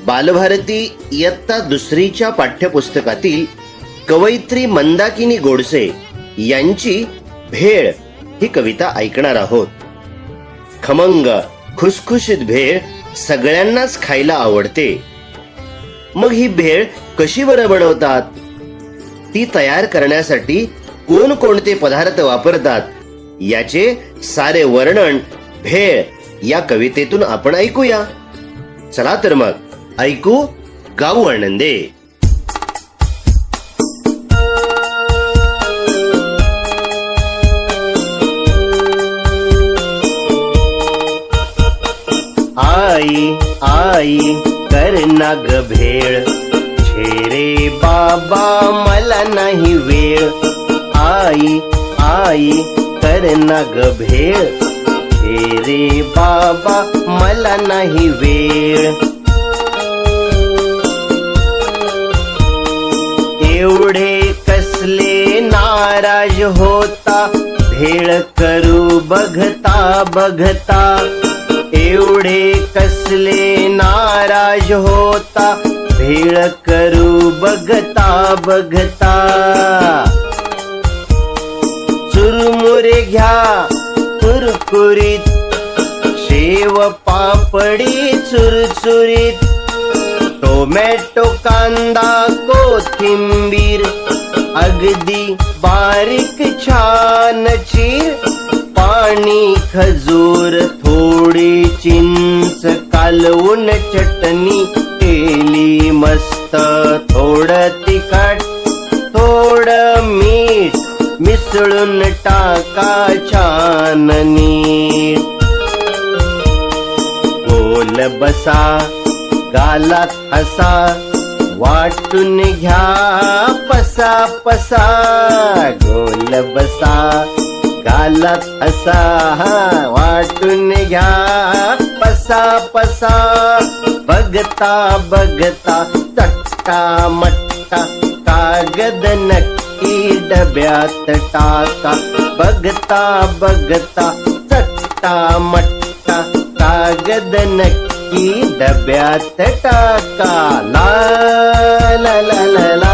बालभारती इयत्ता दुसरीच्या पाठ्यपुस्तकातील कवयित्री मंदाकिनी गोडसे यांची भेळ ही कविता ऐकणार आहोत. खमंग खुसखुशीत भेळ सगळ्यांनाच खायला आवडते. मग ही भेळ कशी बरं बनवतात, ती तयार करण्यासाठी कोणकोणते पदार्थ वापरतात याचे सारे वर्णन भेळ या कवितेतून आपण ऐकूया. चला तर मग ऐकू गाऊ आनंदे. आई आई करना ग भेळ, छे रे बाबा मला नाही वेळ. आई आई करना ग भेळ, छे रे बाबा मला नाही वेळ. एवढे कसले नाराज होता, भेळ करू बघता बघता. एवढे कसले नाराज होता, भेळ करू बघता बघता. चुरमुरे घ्या कुरकुरीत, शेव पापडी चुरचुरीत. टोमॅटो कांदा कोथिंबीर अगदी बारीक छान चीर. पाणी खजूर थोडी चिंच कालवून चटणी केली मस्त. थोडं तिखट थोडं मीठ मिसळून टाका छान नीट. गोल बसा गालात हसा, वाटून घ्या पसा पसा. गोल बसा गालात हसा, वाटून घ्या पसा पसा. बघता बघता चट्टा मट्टा, कागद नक्की डब्यात टाका. बघता बघता चट्टा मट्टा, कागद नक्की डब्यात टाका. ला ला ला ला ला.